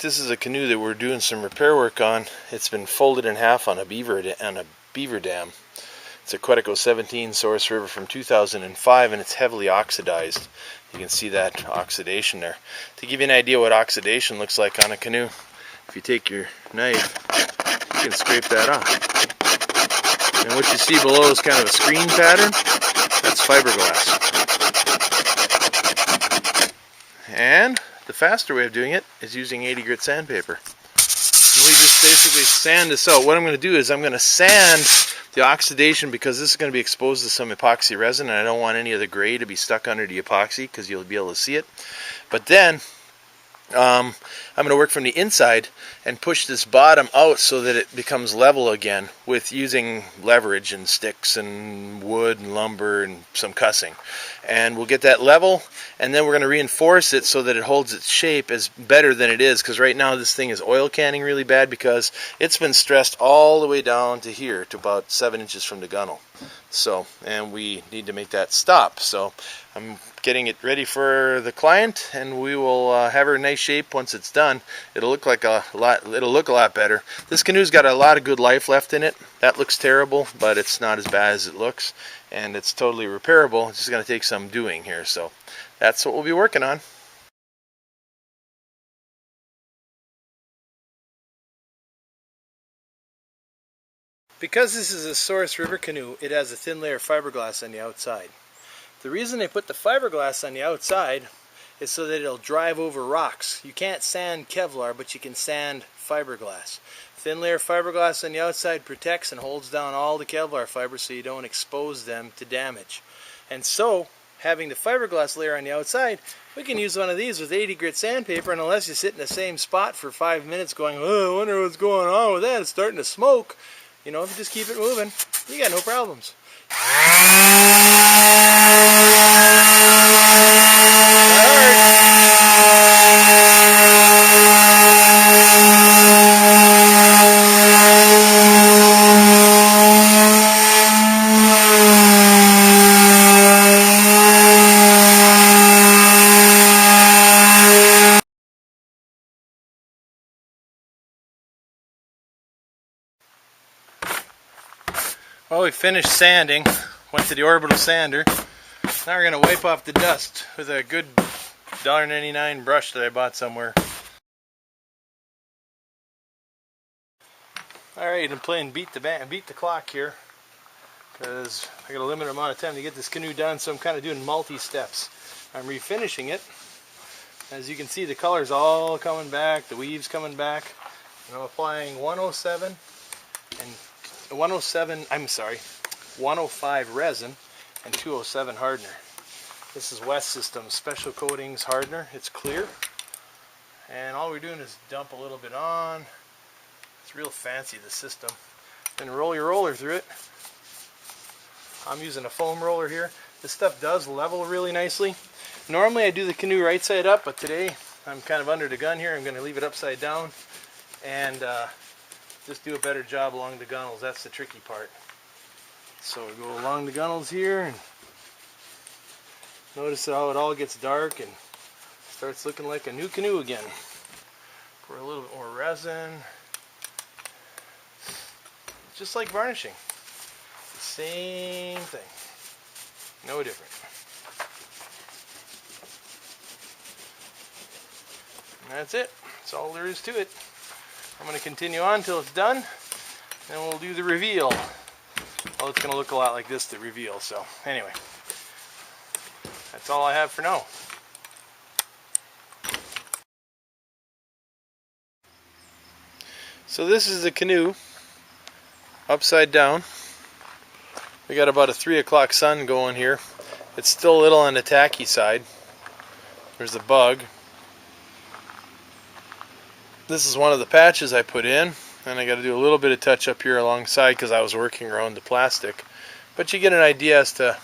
This is a canoe that we're doing some repair work on. It's been folded in half on a beaver dam. It's a Quetico 17 Source River from 2005, and it's heavily oxidized. You can see that oxidation there. To give you an idea what oxidation looks like on a canoe, if you take your knife, you can scrape that off. And what you see below is kind of a screen pattern. That's fiberglass. And the faster way of doing it is using 80 grit sandpaper. And we just basically sand this out. What I'm going to do is I'm going to sand the oxidation, because this is going to be exposed to some epoxy resin, and I don't want any of the gray to be stuck under the epoxy because you'll be able to see it. But then I'm going to work from the inside and push this bottom out so that it becomes level again, with using leverage and sticks and wood and lumber and some cussing. And we'll get that level, and then we're going to reinforce it so that it holds its shape as better than it is, because right now this thing is oil canning really bad because it's been stressed all the way down to here, to about 7 inches from the gunnel. So, and we need to make that stop. So I'm getting it ready for the client, and we will have her in nice shape once it's done. It'll look a lot better. This canoe's got a lot of good life left in it. That looks terrible, but it's not as bad as it looks, and it's totally repairable. It's just going to take some doing here. So that's what we'll be working on. Because this is a Source River canoe, it has a thin layer of fiberglass on the outside. The reason they put the fiberglass on the outside is so that it'll drive over rocks. You can't sand Kevlar, but you can sand fiberglass. Thin layer of fiberglass on the outside protects and holds down all the Kevlar fibers so you don't expose them to damage. And so, having the fiberglass layer on the outside, we can use one of these with 80 grit sandpaper, and unless you sit in the same spot for 5 minutes going, oh, I wonder what's going on with that, it's starting to smoke. You know, if you just keep it moving, you got no problems. Well, we finished sanding, went to the orbital sander. Now we're going to wipe off the dust with a good $1.99 brush that I bought somewhere. Alright, I'm playing beat the clock here, because I got a limited amount of time to get this canoe done, so I'm kind of doing multi-steps. I'm refinishing it. As you can see, the color's all coming back, the weave's coming back. And I'm applying 105 resin and 207 hardener. This is West Systems Special Coatings hardener. It's clear, and all we're doing is dump a little bit on. It's real fancy, the system. Then roll your roller through it. I'm using a foam roller here. This stuff does level really nicely. Normally I do the canoe right side up, but today I'm kind of under the gun here. I'm going to leave it upside down and just do a better job along the gunnels. That's the tricky part. So we go along the gunnels here, and notice how it all gets dark and starts looking like a new canoe again. Pour a little bit more resin. Just like varnishing. Same thing. No different. And that's it. That's all there is to it. I'm going to continue on until it's done, and we'll do the reveal. Well, it's going to look a lot like this, the reveal. So anyway, that's all I have for now. So this is the canoe upside down. We got about a 3 o'clock sun going here. It's still a little on the tacky side. There's a bug. This is one of the patches I put in, and I got to do a little bit of touch up here alongside because I was working around the plastic. But you get an idea as to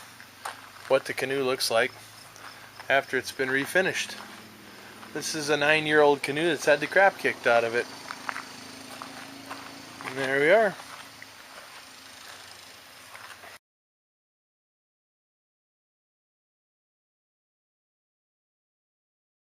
what the canoe looks like after it's been refinished. This is a 9-year-old canoe that's had the crap kicked out of it. And there we are.